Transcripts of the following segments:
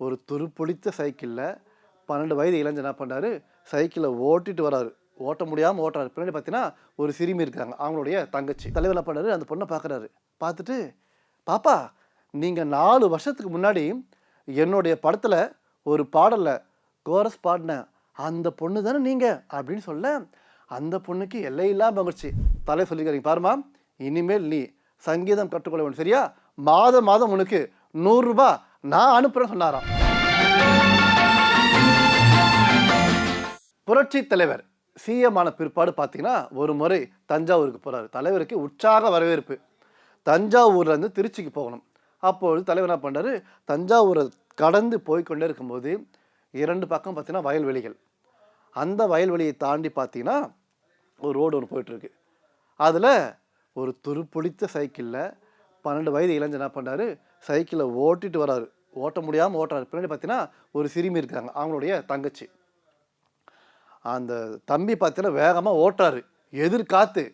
ஒரு துருப்பிடித்த சைக்கிளில் 12 வயது இளைஞர் என்ன பண்ணுறாரு, சைக்கிளை ஓட்டிட்டு வராரு. ஓட்ட முடியாமல் ஓட்டுறாரு. பின்னாடி பார்த்தீங்கன்னா ஒரு சிறுமி இருக்காங்க, அவங்களுடைய தங்கச்சி. தலைவர் என்ன பண்ணுறாரு, அந்த பொண்ணை பார்க்குறாரு. பார்த்துட்டு, பாப்பா நீங்கள் 4 வருஷத்துக்கு முன்னாடி என்னுடைய படத்தில் ஒரு பாடலில் கோரஸ் பாடின அந்த பொண்ணு தானே நீங்கள் அப்படின்னு சொல்ல, அந்த பொண்ணுக்கு எல்லையில்லா மகிழ்ச்சி. தலைவர் சொல்லிக்கிறீங்க, பாருமா இனிமேல் நீ சங்கீதம் கற்றுக்கொள்ள வேண்டும், சரியா? மாதம் மாதம் உனக்கு 100 ரூபாய் நான் அனுப்புறேன்னு சொன்னாராம். புரட்சி தலைவர் சிஎம் ஆன பிற்பாடு பார்த்தீங்கன்னா ஒரு முறை தஞ்சாவூருக்கு போகிறாரு. தலைவருக்கு உற்சாக வரவேற்பு. தஞ்சாவூர்லேருந்து திருச்சிக்கு போகணும். அப்பொழுது தலைவர் என்ன பண்ணுறாரு, தஞ்சாவூரை கடந்து போய்கொண்டே இருக்கும்போது 2 பக்கம் பார்த்தீங்கன்னா வயல்வெளிகள். அந்த வயல்வெளியை தாண்டி பார்த்தீங்கன்னா ஒரு ரோடு ஒன்று போயிட்டுருக்கு. அதில் ஒரு துருப்பிடித்த சைக்கிளில் 12 வயது இளைஞர் என்ன பண்ணுறாரு, சைக்கிளை ஓட்டிட்டு வராரு. ஓட்ட முடியாமல் ஓட்டுறாரு. பின்னாடி பார்த்தீங்கன்னா ஒரு சிறுமி இருக்காங்க, அவங்களுடைய தங்கச்சி. அந்த தம்பி பார்த்தீங்கன்னா வேகமாக ஓட்டுறாரு. எதிர்காத்து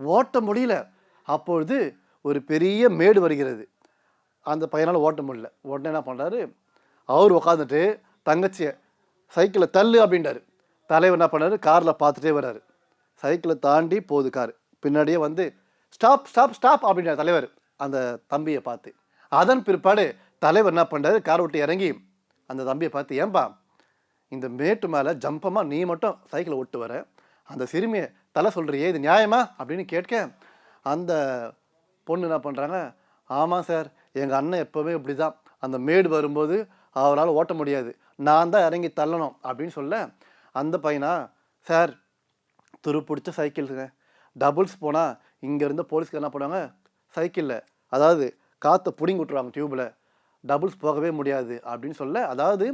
ஓட்ட முடியல. அப்பொழுது ஒரு பெரிய மேடு வருகிறது. அந்த பையனால் ஓட்ட முடியல. உடனே என்ன பண்ணுறாரு, அவர் உட்காந்துட்டு தங்கச்சியை சைக்கிளை தள்ளு அப்படின்றாரு. தலைவர் என்ன பண்ணாரு, காரில் பார்த்துட்டே வர்றாரு. சைக்கிளை தாண்டி போகுது கார். பின்னாடியே வந்து ஸ்டாப் ஸ்டாப் ஸ்டாப் அப்படின்றார் தலைவர் அந்த தம்பியை பார்த்து. அதன் பிற்பாடு தலைவர் என்ன பண்ணுறாரு, கார் விட்டு இறங்கி அந்த தம்பியை பார்த்து, ஏன்பா இந்த மேட்டு மேலே ஜம்பமாக நீ மட்டும் சைக்கிளை ஓட்டு வர, அந்த சிறுமியை தலை சொல்கிறியே, இது நியாயமா அப்படின்னு கேட்க, அந்த பொண்ணு என்ன பண்ணுறாங்க, ஆமாம் சார், எங்கள் அண்ணன் எப்போவுமே இப்படி தான், அந்த மேடு வரும்போது அவரால் ஓட்ட முடியாது, நான் தான் இறங்கி தள்ளணும் அப்படின்னு சொல்ல, அந்த பையனா, சார் துருப்பிடிச்ச சைக்கிளுங்க, டபுள்ஸ் போனால் இங்கேருந்து போலீஸ்க்கு என்ன பண்ணுவாங்க, சைக்கிளில் அதாவது காற்றை பிடிங்கி விட்டுருவாங்க டியூப்பில், டபுள்ஸ் போகவே முடியாது அப்படின்னு சொல்ல, அதாவது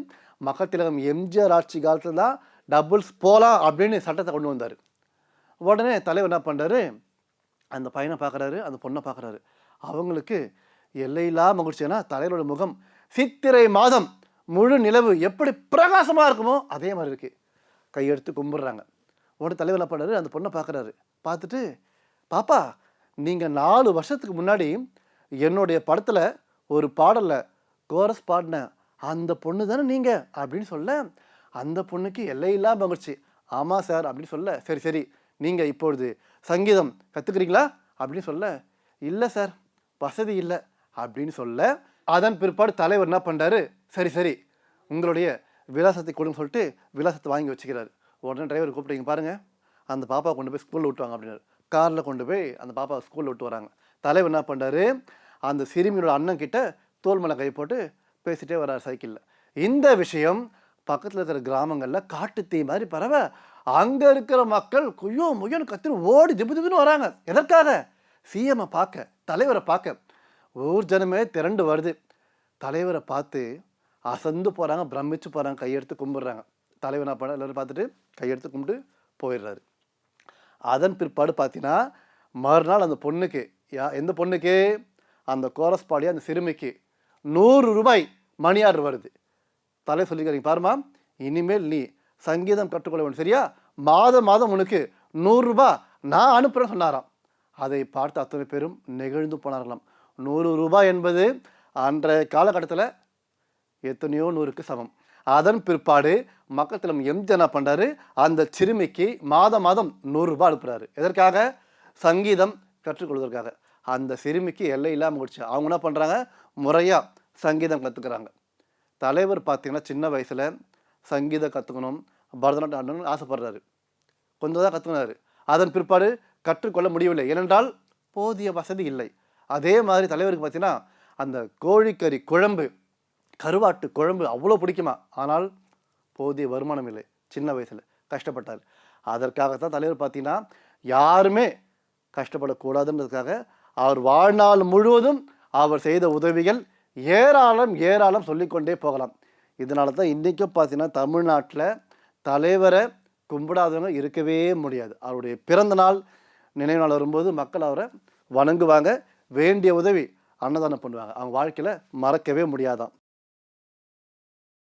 மக்கள் திலகம் எம்ஜிஆர் ஆட்சி காலத்தில் தான் டபுள்ஸ் போகலாம் அப்படின்னு சட்டத்தை கொண்டு வந்தார். உடனே தலைவர் என்ன பண்ணுறாரு, அந்த பையனை பார்க்குறாரு, அந்த பொண்ணை பார்க்குறாரு. அவங்களுக்கு எல்லையில்லா மகிழ்ச்சி. ஏன்னா தலைவரோட முகம் சித்திரை மாதம் முழு நிலவு எப்படி பிரகாசமாக இருக்குமோ அதே மாதிரி இருக்குது. கையெடுத்து கும்பிட்றாங்க. உடனே தலைவர் என்ன பண்ணுறாரு, அந்த பொண்ணை பார்க்குறாரு. பார்த்துட்டு, பாப்பா நீங்கள் 4 வருஷத்துக்கு முன்னாடி என்னுடைய படத்தில் ஒரு பாடலில் கோரஸ் பாடின அந்த பொண்ணு தானே நீங்கள் அப்படின்னு சொல்ல, அந்த பொண்ணுக்கு எல்லையில்லா மகிழ்ச்சி. ஆமாம் சார் அப்படின்னு சொல்ல, சரி சரி நீங்கள் இப்பொழுது சங்கீதம் கற்றுக்கிறீங்களா அப்படின்னு சொல்ல, இல்லை சார் வசதி இல்லை அப்படின்னு சொல்ல, அதன் பிற்பாடு தலைவர் என்ன பண்ணுறாரு, சரி சரி உங்களுடைய விலாசத்தை கொடுன்னு சொல்லிட்டு விலாசத்தை வாங்கி வச்சுக்கிறாரு. உடனே டிரைவர் கூப்பிட்டீங்க பாருங்கள், அந்த பாப்பா கொண்டு போய் ஸ்கூலில் விட்டுவாங்க அப்படின்னாரு. காரில் கொண்டு போய் அந்த பாப்பா ஸ்கூலில் விட்டு வராங்க. தலைவர் என்ன பண்ணுறாரு, அந்த சிறுமியோட அண்ணன் கிட்ட தோல் மேலே கை போட்டு பேசிகிட்டே வர்றார் சைக்கிளில். இந்த விஷயம் பக்கத்தில் இருக்கிற கிராமங்களில் காட்டு தீ மாதிரி பரவ, அங்கே இருக்கிற மக்கள் குய்யோ முய்யோன்னு கத்தின்னு ஓடி திபு திபுன்னு வராங்க. எதற்காக, சிஎம்மை பார்க்க, தலைவரை பார்க்க. ஊர் ஜனமே திரண்டு வருது. தலைவரை பார்த்து அசந்து போகிறாங்க, பிரமிச்சு போகிறாங்க, கையெடுத்து கும்பிட்றாங்க. தலைவர் என்ன பண்ண, எல்லோரும் பார்த்துட்டு கையெடுத்து கும்பிட்டு போயிடுறாரு. அதன் பிற்பாடு பார்த்தீங்கன்னா மறுநாள் அந்த பொண்ணுக்கு, எந்த பொண்ணுக்கு, அந்த கோரஸ் பாடிய அந்த சிறுமிக்கு 100 ரூபாய் மணி ஆர்டர் வருது. தலை சொல்லிக்கிறீங்க, பாருமா இனிமேல் நீ சங்கீதம் கற்றுக்கொள்ள வேண்டும், சரியா? மாதம் மாதம் உனக்கு 100 ரூபாய் நான் அனுப்புகிறேன்னு சொன்னாராம். அதை பார்த்து அத்தனை பேரும் நெகிழ்ந்து போனார்களாம். 100 ரூபாய் என்பது அன்றைய காலகட்டத்தில் எத்தனையோ 100க்கு சமம். அதன் பிற்பாடு மக்கள் எம்ஜிஆர் என்ன பண்ணுறாரு, அந்த சிறுமிக்கு மாதம் மாதம் 100 ரூபாய் அனுப்புகிறாரு. எதற்காக, சங்கீதம் கற்றுக்கொள்வதற்காக. அந்த சிறுமிக்கு எல்லை இல்லாமல் முடிச்சு அவங்க என்ன பண்ணுறாங்க, முறையாக சங்கீதம் கற்றுக்கிறாங்க. தலைவர் பார்த்திங்கன்னா சின்ன வயசில் சங்கீதம் கற்றுக்கணும், பரதநாட்டியம் ஆடணும்னு ஆசைப்படுறாரு. கொஞ்சம் தான் கற்றுக்கினாரு. அதன் பிற்பாடு கற்றுக்கொள்ள முடியவில்லை, ஏனென்றால் போதிய வசதி இல்லை. அதே மாதிரி தலைவருக்கு பார்த்திங்கன்னா அந்த கோழிக்கறி குழம்பு, கருவாட்டு குழம்பு அவ்வளோ பிடிக்குமா, ஆனால் போதிய வருமானம் இல்லை. சின்ன வயசில் கஷ்டப்பட்டார். அதற்காகத்தான் தலைவர் பார்த்திங்கன்னா யாருமே கஷ்டப்படக்கூடாதுன்றதுக்காக அவர் வாழ்நாள் முழுவதும் அவர் செய்த உதவிகள் ஏராளம் ஏராளம் சொல்லிக்கொண்டே போகலாம். இதனால தான் இன்றைக்கும் பார்த்தீங்கன்னா தமிழ்நாட்டில் தலைவரை கும்பிடாதவங்க இருக்கவே முடியாது. அவருடைய பிறந்த நாள் நினைவு நாள் வரும்போது மக்கள் அவரை வணங்குவாங்க, வேண்டிய உதவி அன்னதானம் பண்ணுவாங்க. அவங்க வாழ்க்கையில் மறக்கவே முடியாதான்.